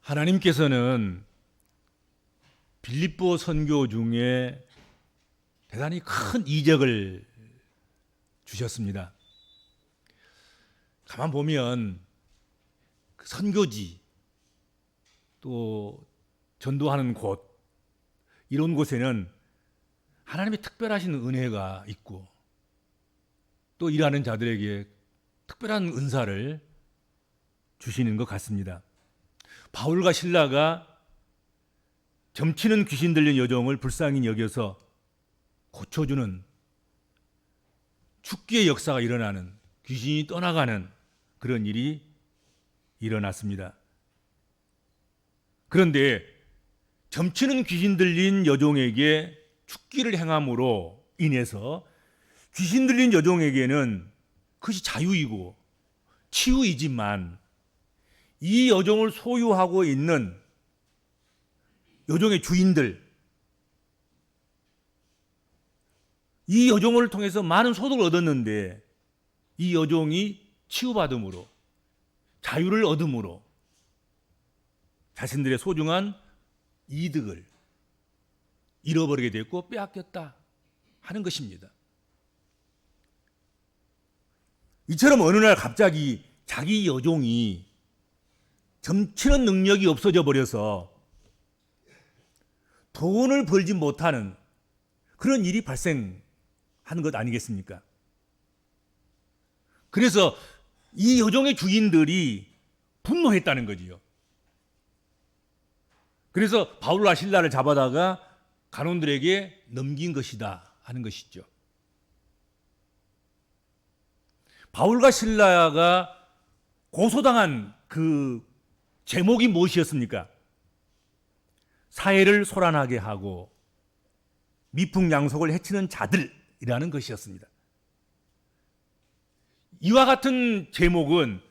하나님께서는 빌립보 선교 중에 대단히 큰 이적을 주셨습니다. 가만 보면 그 선교지 또 전도하는 곳 이런 곳에는 하나님의 특별하신 은혜가 있고 또 일하는 자들에게 특별한 은사를 주시는 것 같습니다. 바울과 실라가 점치는 귀신 들린 여종을 불쌍히 여겨서 고쳐주는 축기의 역사가 일어나는, 귀신이 떠나가는 그런 일이 일어났습니다. 그런데 점치는 귀신 들린 여종에게 축기를 행함으로 인해서 귀신 들린 여종에게는 그것이 자유이고 치유이지만 이 여종을 소유하고 있는 여종의 주인들, 이 여종을 통해서 많은 소득을 얻었는데 이 여종이 치유받음으로 자유를 얻음으로 자신들의 소중한 이득을 잃어버리게 됐고 빼앗겼다 하는 것입니다. 이처럼 어느 날 갑자기 자기 여종이 점치는 능력이 없어져 버려서 돈을 벌지 못하는 그런 일이 발생하는 것 아니겠습니까? 그래서 이 여종의 주인들이 분노했다는 거지요. 그래서 바울과 실라를 잡아다가 간원들에게 넘긴 것이다 하는 것이죠. 바울과 실라가 고소당한 그 제목이 무엇이었습니까? 사회를 소란하게 하고 미풍양속을 해치는 자들이라는 것이었습니다. 이와 같은 제목은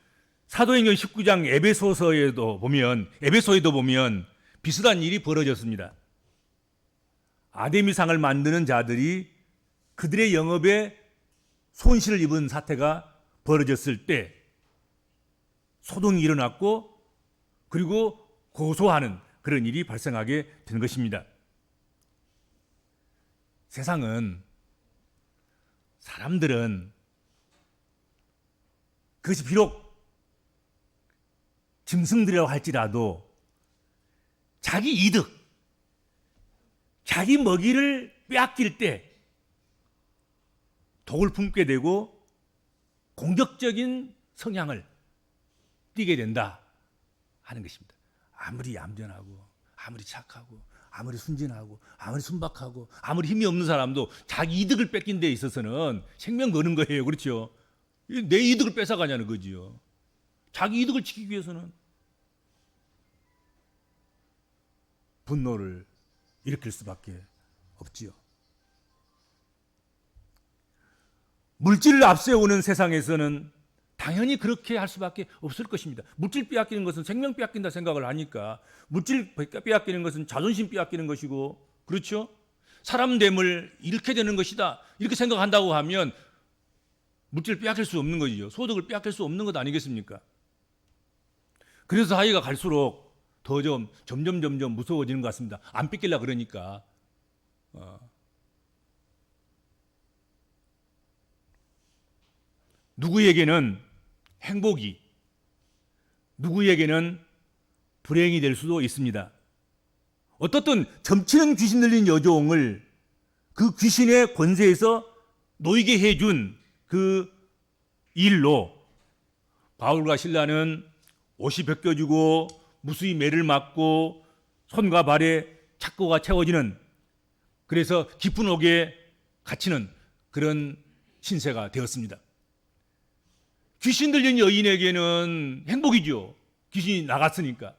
사도행전 19장 에베소에도 보면 비슷한 일이 벌어졌습니다. 아데미상을 만드는 자들이 그들의 영업에 손실을 입은 사태가 벌어졌을 때 소동이 일어났고 그리고 고소하는 그런 일이 발생하게 된 것입니다. 사람들은 그것이 비록 짐승들이라고 할지라도 자기 이득, 자기 먹이를 빼앗길 때 독을 품게 되고 공격적인 성향을 띠게 된다 하는 것입니다. 아무리 얌전하고 아무리 착하고 아무리 순진하고 아무리 순박하고 아무리 힘이 없는 사람도 자기 이득을 뺏긴 데 있어서는 생명 거는 거예요. 그렇죠? 내 이득을 뺏어가냐는 거지요. 자기 이득을 지키기 위해서는 분노를 일으킬 수밖에 없지요. 물질을 앞세우는 세상에서는 당연히 그렇게 할 수밖에 없을 것입니다. 물질 빼앗기는 것은 생명 빼앗긴다 생각을 하니까 물질 빼앗기는 것은 자존심 빼앗기는 것이고 그렇죠? 사람 됨을 잃게 되는 것이다 이렇게 생각한다고 하면 물질을 빼앗길 수 없는 거지요. 소득을 빼앗길 수 없는 것 아니겠습니까? 그래서 사회가 갈수록 더 점점 무서워지는 것 같습니다. 안 뺏길라 그러니까. 누구에게는 행복이, 누구에게는 불행이 될 수도 있습니다. 어떻든 점치는 귀신 들린 여종을 그 귀신의 권세에서 놓이게 해준 그 일로 바울과 실라는 옷이 벗겨지고 무수히 매를 맞고 손과 발에 착고가 채워지는, 그래서 깊은 옥에 갇히는 그런 신세가 되었습니다. 귀신 들린 여인에게는 행복이죠. 귀신이 나갔으니까.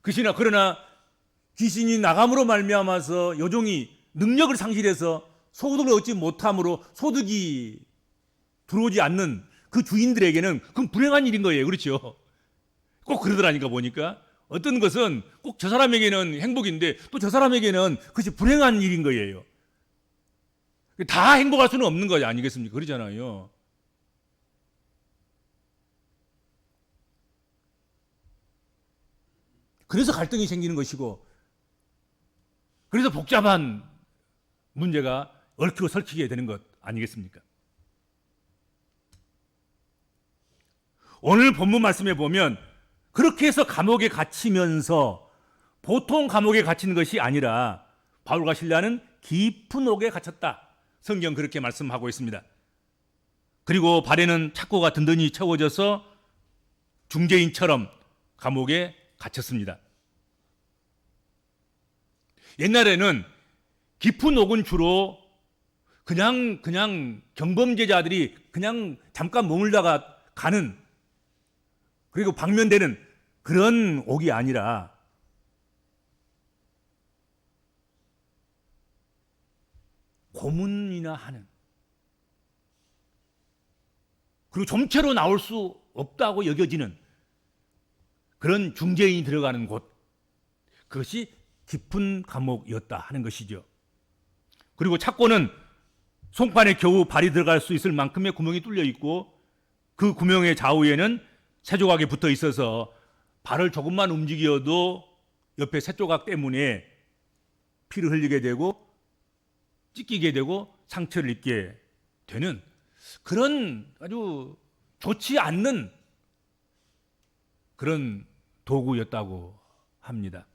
그러나 귀신이 나감으로 말미암아서 여종이 능력을 상실해서 소득을 얻지 못함으로 소득이 들어오지 않는 그 주인들에게는 그건 불행한 일인 거예요. 그렇죠? 꼭 그러더라니까 보니까. 어떤 것은 꼭 저 사람에게는 행복인데 또 저 사람에게는 그것이 불행한 일인 거예요. 다 행복할 수는 없는 거 아니겠습니까? 그러잖아요. 그래서 갈등이 생기는 것이고, 그래서 복잡한 문제가 얽히고 설키게 되는 것 아니겠습니까? 오늘 본문 말씀에 보면 그렇게 해서 감옥에 갇히면서 보통 감옥에 갇히는 것이 아니라 바울과 실라는 깊은 옥에 갇혔다. 성경 그렇게 말씀하고 있습니다. 그리고 발에는 착고가 든든히 채워져서 중재인처럼 감옥에 갇혔습니다. 옛날에는 깊은 옥은 주로 그냥 경범죄자들이 그냥 잠깐 머물다가 가는, 그리고 방면되는 그런 옥이 아니라 고문이나 하는, 그리고 좀채로 나올 수 없다고 여겨지는 그런 중재인이 들어가는 곳, 그것이 깊은 감옥이었다 하는 것이죠. 그리고 착고는 송판에 겨우 발이 들어갈 수 있을 만큼의 구멍이 뚫려 있고, 그 구멍의 좌우에는 새조각이 붙어 있어서 발을 조금만 움직여도 옆에 새조각 때문에 피를 흘리게 되고 찢기게 되고 상처를 입게 되는 그런 아주 좋지 않는 그런 도구였다고 합니다.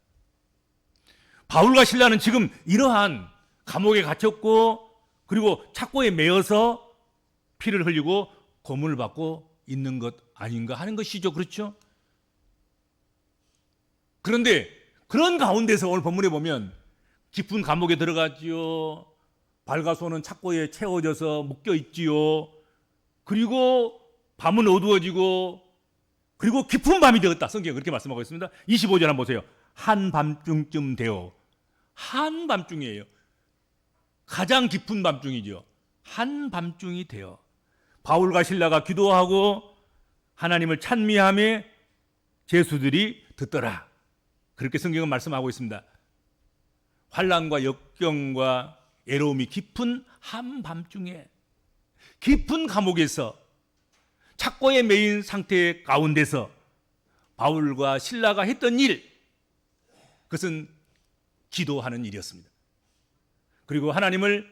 바울과 실라는 지금 이러한 감옥에 갇혔고, 그리고 착고에 매여서 피를 흘리고 고문을 받고 있는 것 아닌가 하는 것이죠. 그렇죠? 그런데 그런 가운데서 오늘 본문에 보면 깊은 감옥에 들어갔지요. 발과 손은 착고에 채워져서 묶여 있지요. 그리고 밤은 어두워지고, 그리고 깊은 밤이 되었다. 성경이 그렇게 말씀하고 있습니다. 25절 한번 보세요. 한밤중쯤 되어. 한밤중이에요. 가장 깊은 밤중이죠. 한밤중이 되어 바울과 실라가 기도하고 하나님을 찬미하며 제수들이 듣더라. 그렇게 성경은 말씀하고 있습니다. 환난과 역경과 애로움이 깊은 한밤중에 깊은 감옥에서 착고에 매인 상태 가운데서 바울과 실라가 했던 일, 그것은 기도하는 일이었습니다. 그리고 하나님을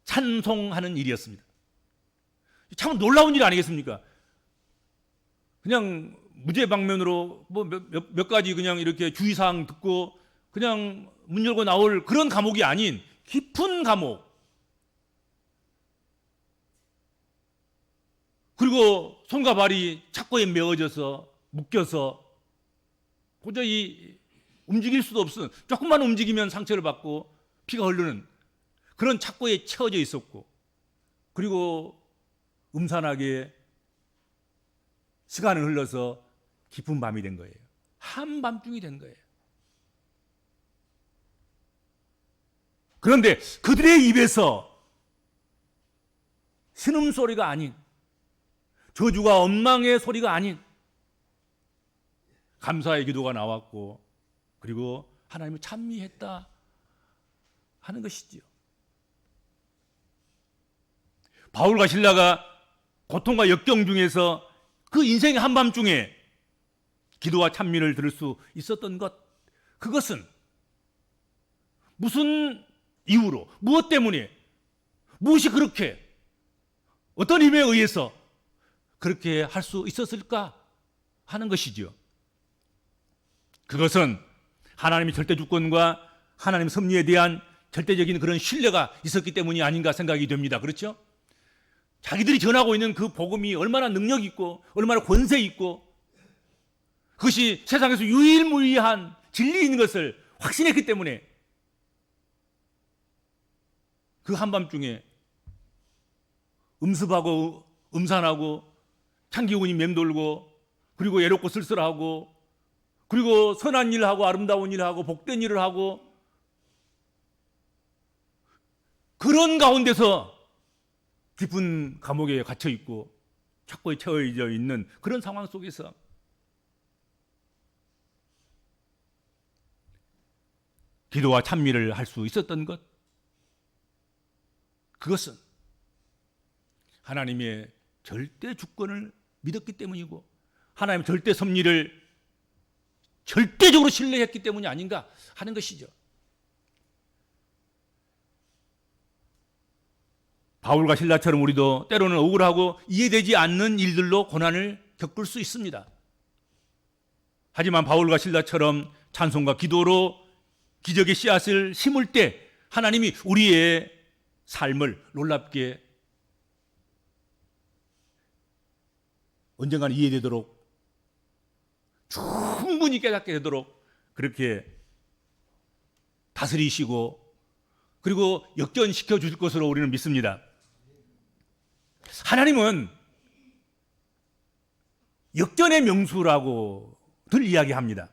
찬송하는 일이었습니다. 참 놀라운 일 아니겠습니까? 그냥 무죄방면으로 뭐 몇 가지 그냥 이렇게 주의사항 듣고 그냥 문 열고 나올 그런 감옥이 아닌 깊은 감옥, 그리고 손과 발이 착고에 메어져서 묶여서 도저히 움직일 수도 없은, 조금만 움직이면 상처를 받고 피가 흐르는 그런 착고에 채워져 있었고, 그리고 음산하게 시간을 흘러서 깊은 밤이 된 거예요. 한밤중이 된 거예요. 그런데 그들의 입에서 신음소리가 아닌, 저주와 원망의 소리가 아닌 감사의 기도가 나왔고, 그리고 하나님을 찬미했다 하는 것이지요. 바울과 실라가 고통과 역경 중에서 그 인생의 한밤중에 기도와 찬미를 들을 수 있었던 것, 그것은 무슨 이유로, 무엇 때문에, 무엇이 그렇게, 어떤 힘에 의해서 그렇게 할 수 있었을까 하는 것이지요. 그것은 하나님의 절대 주권과 하나님의 섭리에 대한 절대적인 그런 신뢰가 있었기 때문이 아닌가 생각이 됩니다. 그렇죠? 자기들이 전하고 있는 그 복음이 얼마나 능력 있고 얼마나 권세 있고 그것이 세상에서 유일무이한 진리인 것을 확신했기 때문에 그 한밤중에 음습하고 음산하고 창기운이 맴돌고, 그리고 외롭고 쓸쓸하고, 그리고 선한 일을 하고 아름다운 일을 하고 복된 일을 하고, 그런 가운데서 깊은 감옥에 갇혀 있고 착고에 채워져 있는 그런 상황 속에서 기도와 찬미를 할 수 있었던 것, 그것은 하나님의 절대 주권을 믿었기 때문이고 하나님의 절대 섭리를 절대적으로 신뢰했기 때문이 아닌가 하는 것이죠. 바울과 실라처럼 우리도 때로는 억울하고 이해되지 않는 일들로 고난을 겪을 수 있습니다. 하지만 바울과 실라처럼 찬송과 기도로 기적의 씨앗을 심을 때 하나님이 우리의 삶을 놀랍게 언젠가는 이해되도록 충분히 깨닫게 되도록 그렇게 다스리시고 그리고 역전시켜 주실 것으로 우리는 믿습니다. 하나님은 역전의 명수라고들 이야기합니다.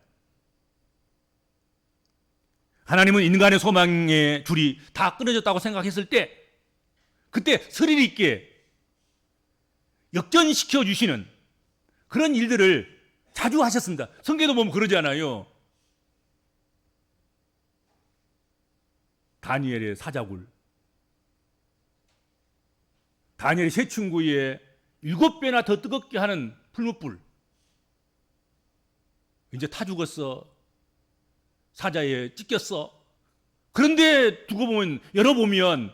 하나님은 인간의 소망의 줄이 다 끊어졌다고 생각했을 때 그때 스릴 있게 역전시켜 주시는 그런 일들을 자주 하셨습니다. 성경에도 보면 그러지 않아요? 다니엘의 사자굴, 다니엘의 새충구에 7배나 더 뜨겁게 하는 풀무불. 이제 타 죽었어. 사자에 찢겼어. 그런데 두고 보면, 열어보면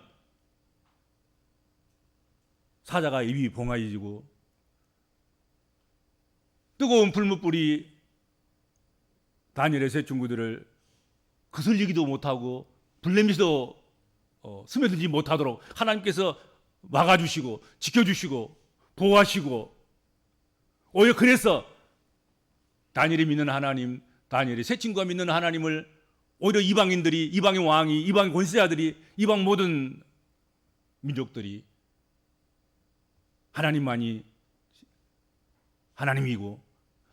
사자가 입이 봉하여지고 뜨거운 풀무불이 다니엘의 새충구들을 그슬리기도 못하고 불냄새도 스며들지 못하도록 하나님께서 막아주시고 지켜주시고 보호하시고 오히려 그래서 다니엘이 믿는 하나님, 다니엘이 새친구가 믿는 하나님을 오히려 이방인들이, 이방의 왕이, 이방의 권세자들이, 이방 모든 민족들이 하나님만이 하나님이고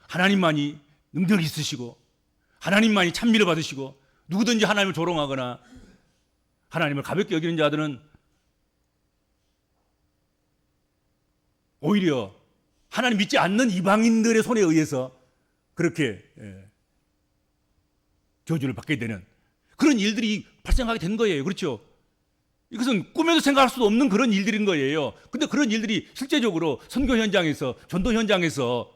하나님만이 능력이 있으시고 하나님만이 찬미를 받으시고 누구든지 하나님을 조롱하거나 하나님을 가볍게 여기는 자들은 오히려 하나님 믿지 않는 이방인들의 손에 의해서 그렇게 저주를 받게 되는 그런 일들이 발생하게 된 거예요. 그렇죠? 이것은 꿈에도 생각할 수도 없는 그런 일들인 거예요. 근데 그런 일들이 실제적으로 선교 현장에서, 전도 현장에서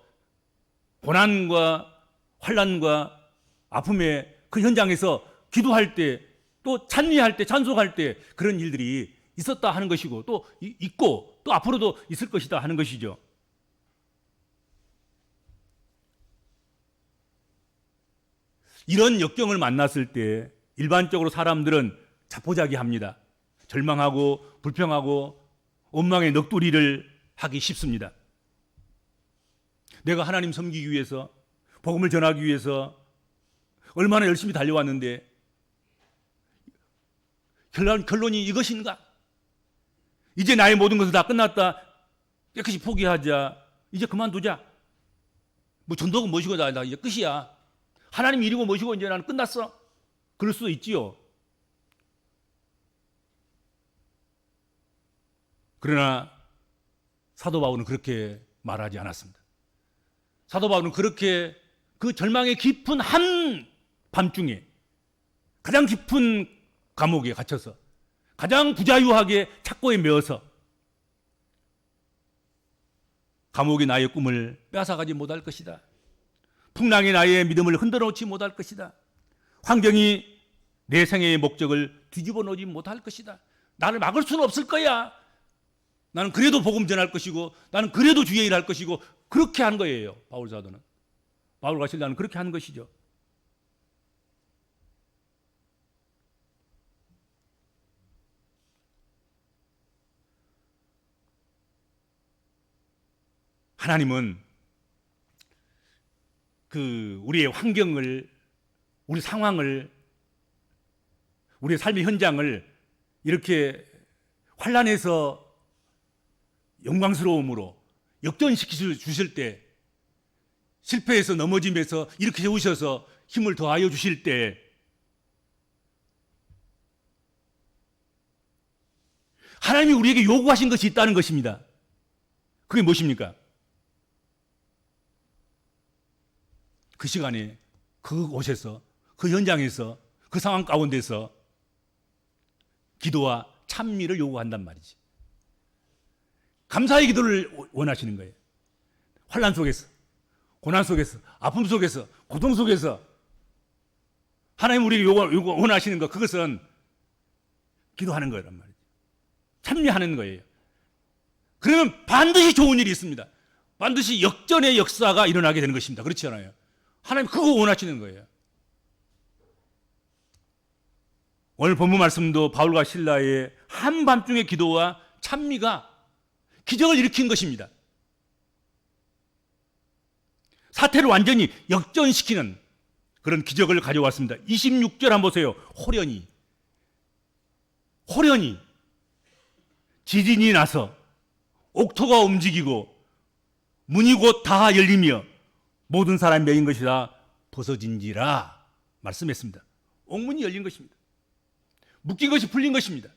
고난과 환난과 아픔의 그 현장에서 기도할 때, 또 찬미할 때, 찬송할 때 그런 일들이 있었다 하는 것이고 또 있고 또 앞으로도 있을 것이다 하는 것이죠. 이런 역경을 만났을 때 일반적으로 사람들은 자포자기합니다. 절망하고 불평하고 원망의 넋두리를 하기 쉽습니다. 내가 하나님 섬기기 위해서, 복음을 전하기 위해서 얼마나 열심히 달려왔는데 결론이 이것인가? 이제 나의 모든 것은 다 끝났다. 깨끗이 포기하자. 이제 그만두자. 뭐 전도가 뭐시고 나 이제 끝이야. 하나님 일이고 뭐시고 이제 나는 끝났어. 그럴 수도 있지요. 그러나 사도 바울은 그렇게 말하지 않았습니다. 사도 바울은 그렇게 그 절망의 깊은 한 밤중에 가장 깊은 감옥에 갇혀서 가장 부자유하게 착고에 메어서 감옥이 나의 꿈을 빼앗아가지 못할 것이다. 풍랑이 나의 믿음을 흔들어놓지 못할 것이다. 환경이 내 생애의 목적을 뒤집어 놓지 못할 것이다. 나를 막을 수는 없을 거야. 나는 그래도 복음 전할 것이고 나는 그래도 주의 일할 것이고 그렇게 한 거예요. 바울 사도는. 바울과 실라는 그렇게 하는 것이죠. 하나님은 우리의 환경을, 우리 상황을, 우리의 삶의 현장을 이렇게 환난에서 영광스러움으로 역전시켜 주실 때, 실패해서 넘어짐에서 이렇게 세우셔서 힘을 더하여 주실 때 하나님이 우리에게 요구하신 것이 있다는 것입니다. 그게 무엇입니까? 그 시간에 그곳에서, 그 현장에서, 그 상황 가운데서 기도와 찬미를 요구한단 말이지. 감사의 기도를 원하시는 거예요. 환난 속에서, 고난 속에서, 아픔 속에서, 고통 속에서 하나님 우리에게 요구 원하시는 것, 그것은 기도하는 거란 말이죠. 참여하는 거예요. 그러면 반드시 좋은 일이 있습니다. 반드시 역전의 역사가 일어나게 되는 것입니다. 그렇지 않아요? 하나님 그거 원하시는 거예요. 오늘 본문 말씀도 바울과 실라의 한밤중의 기도와 찬미가 기적을 일으킨 것입니다. 사태를 완전히 역전시키는 그런 기적을 가져왔습니다. 26절 한번 보세요. 호련히 지진이 나서 옥토가 움직이고 문이 곧 다 열리며 모든 사람이 매인 것이 다 벗어진지라 말씀했습니다. 옥문이 열린 것입니다. 묶인 것이 풀린 것입니다.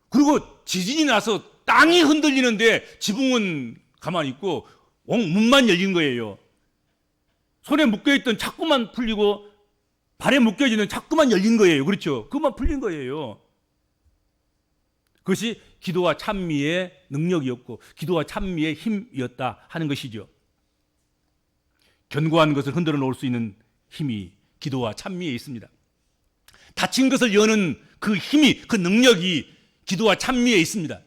그리고 지진이 나서 땅이 흔들리는데 지붕은 가만히 있고 문만 열린 거예요. 손에 묶여있던 자꾸만 풀리고 발에 묶여지는 자꾸만 열린 거예요. 그렇죠? 그것만 풀린 거예요. 그것이 기도와 찬미의 능력이었고 기도와 찬미의 힘이었다 하는 것이죠. 견고한 것을 흔들어 놓을 수 있는 힘이 기도와 찬미에 있습니다. 닫힌 것을 여는 그 힘이, 그 능력이 기도와 찬미에 있습니다.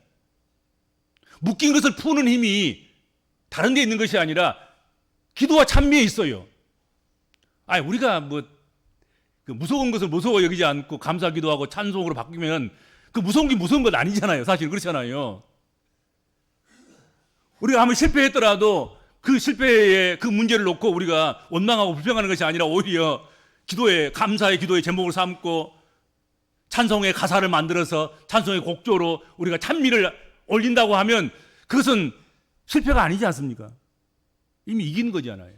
묶인 것을 푸는 힘이 다른 데 있는 것이 아니라 기도와 찬미에 있어요. 우리가 무서운 것을 무서워 여기지 않고 감사 기도하고 찬송으로 바뀌면 그 무서운 게 무서운 건 아니잖아요. 사실 그렇잖아요. 우리가 한번 실패했더라도 그 실패의 그 문제를 놓고 우리가 원망하고 불평하는 것이 아니라 오히려 기도의, 감사의 기도의 제목을 삼고 찬송의 가사를 만들어서 찬송의 곡조로 우리가 찬미를 올린다고 하면 그것은 실패가 아니지 않습니까? 이미 이긴 거잖아요.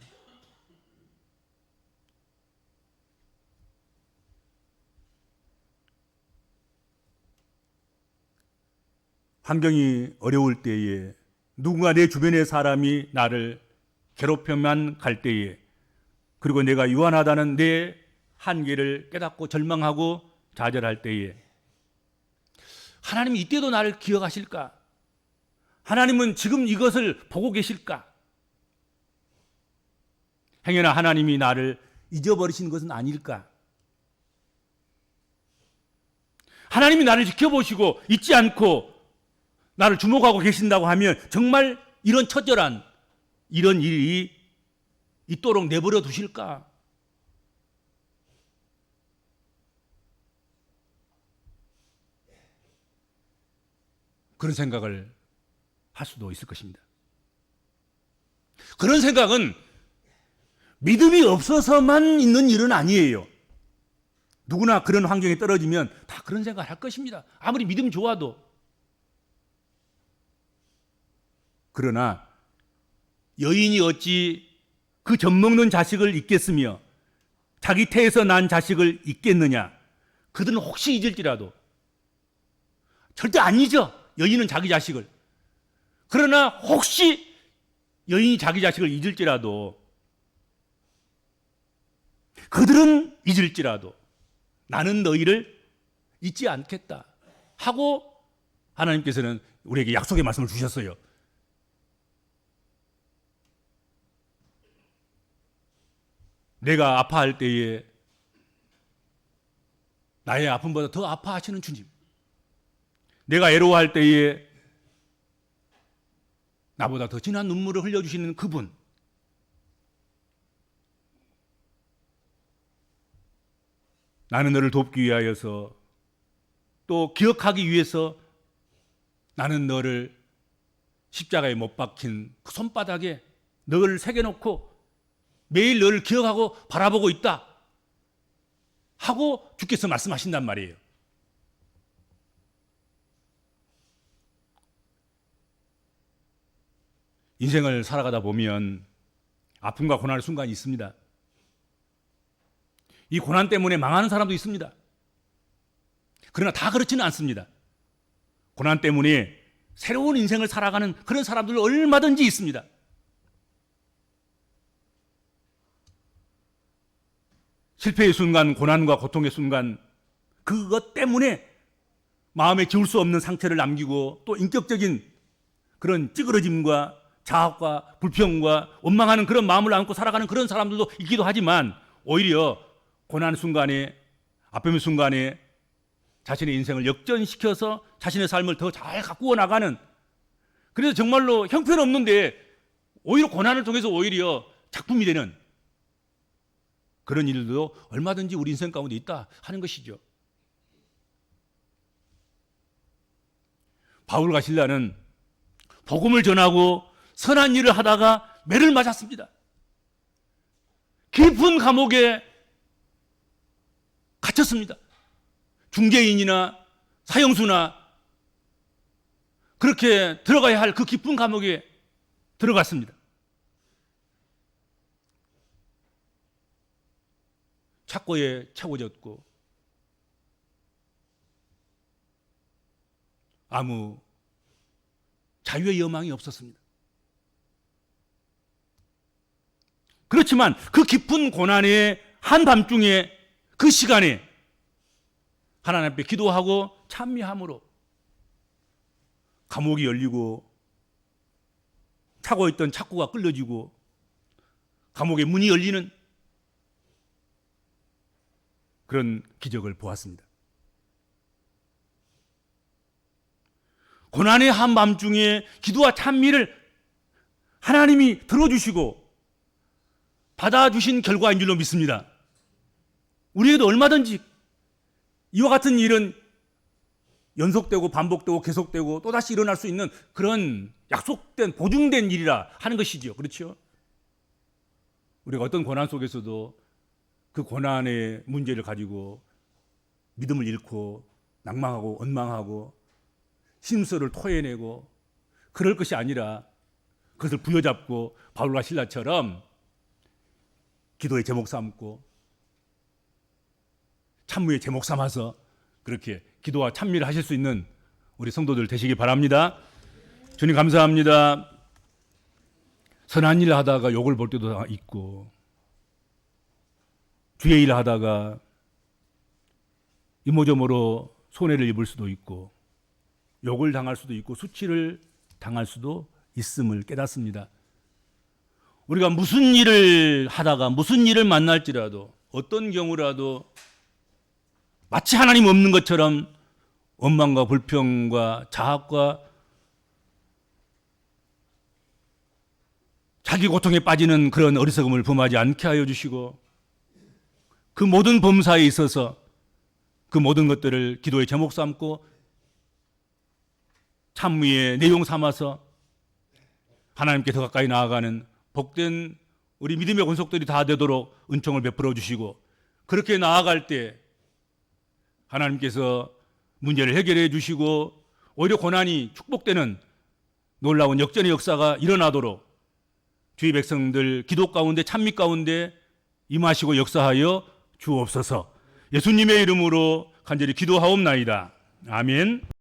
환경이 어려울 때에 누군가 내 주변의 사람이 나를 괴롭혀만 갈 때에 그리고 내가 유한하다는 내 한계를 깨닫고 절망하고 좌절할 때에 하나님이 이때도 나를 기억하실까? 하나님은 지금 이것을 보고 계실까? 행여나 하나님이 나를 잊어버리신 것은 아닐까? 하나님이 나를 지켜보시고 잊지 않고 나를 주목하고 계신다고 하면 정말 이런 처절한 이런 일이 있도록 내버려 두실까? 그런 생각을 할 수도 있을 것입니다. 그런 생각은 믿음이 없어서만 있는 일은 아니에요. 누구나 그런 환경에 떨어지면 다 그런 생각을 할 것입니다. 아무리 믿음이 좋아도. 그러나 여인이 어찌 그 젖먹는 자식을 잊겠으며 자기 태에서 난 자식을 잊겠느냐. 그들은 혹시 잊을지라도 절대 안 잊어. 여인은 자기 자식을. 그러나 혹시 여인이 자기 자식을 잊을지라도 그들은 잊을지라도 나는 너희를 잊지 않겠다 하고 하나님께서는 우리에게 약속의 말씀을 주셨어요. 내가 아파할 때에 나의 아픔보다 더 아파하시는 주님, 내가 애로워할 때에 나보다 더 진한 눈물을 흘려주시는 그분, 나는 너를 돕기 위하여서 또 기억하기 위해서 나는 너를 십자가에 못 박힌 그 손바닥에 너를 새겨놓고 매일 너를 기억하고 바라보고 있다 하고 주께서 말씀하신단 말이에요. 인생을 살아가다 보면 아픔과 고난의 순간이 있습니다. 이 고난 때문에 망하는 사람도 있습니다. 그러나 다 그렇지는 않습니다. 고난 때문에 새로운 인생을 살아가는 그런 사람들 얼마든지 있습니다. 실패의 순간, 고난과 고통의 순간, 그것 때문에 마음에 지울 수 없는 상처를 남기고 또 인격적인 그런 찌그러짐과 자학과 불평과 원망하는 그런 마음을 안고 살아가는 그런 사람들도 있기도 하지만 오히려 고난 순간에 아픔의 순간에 자신의 인생을 역전시켜서 자신의 삶을 더 잘 가꾸어 나가는, 그래서 정말로 형편없는데 오히려 고난을 통해서 오히려 작품이 되는 그런 일들도 얼마든지 우리 인생 가운데 있다 하는 것이죠. 바울과 실라는 복음을 전하고 선한 일을 하다가 매를 맞았습니다. 깊은 감옥에 갇혔습니다. 중개인이나 사형수나 그렇게 들어가야 할 그 깊은 감옥에 들어갔습니다. 착고에 채워졌고 아무 자유의 여망이 없었습니다. 그렇지만 그 깊은 고난의 한밤중에 그 시간에 하나님 앞에 기도하고 찬미함으로 감옥이 열리고 차고 있던 착고가 끌려지고 감옥의 문이 열리는 그런 기적을 보았습니다. 고난의 한밤중에 기도와 찬미를 하나님이 들어주시고 받아주신 결과인 줄로 믿습니다. 우리에게도 얼마든지 이와 같은 일은 연속되고 반복되고 계속되고 또다시 일어날 수 있는 그런 약속된 보증된 일이라 하는 것이죠. 그렇죠? 우리가 어떤 고난 속에서도 그 고난의 문제를 가지고 믿음을 잃고 낭망하고 원망하고 심서를 토해내고 그럴 것이 아니라 그것을 부여잡고 바울과 실라처럼 기도의 제목 삼고 찬미의 제목 삼아서 그렇게 기도와 찬미를 하실 수 있는 우리 성도들 되시기 바랍니다. 주님 감사합니다. 선한 일을 하다가 욕을 볼 때도 있고 주의 일을 하다가 이모저모로 손해를 입을 수도 있고 욕을 당할 수도 있고 수치를 당할 수도 있음을 깨닫습니다. 우리가 무슨 일을 하다가 무슨 일을 만날지라도 어떤 경우라도 마치 하나님 없는 것처럼 원망과 불평과 자학과 자기 고통에 빠지는 그런 어리석음을 범하지 않게 하여 주시고 그 모든 범사에 있어서 그 모든 것들을 기도의 제목 삼고 찬미의 내용 삼아서 하나님께 더 가까이 나아가는 복된 우리 믿음의 권속들이 다 되도록 은총을 베풀어 주시고 그렇게 나아갈 때 하나님께서 문제를 해결해 주시고 오히려 고난이 축복되는 놀라운 역전의 역사가 일어나도록 주의 백성들 기도 가운데 찬미 가운데 임하시고 역사하여 주옵소서. 예수님의 이름으로 간절히 기도하옵나이다. 아멘.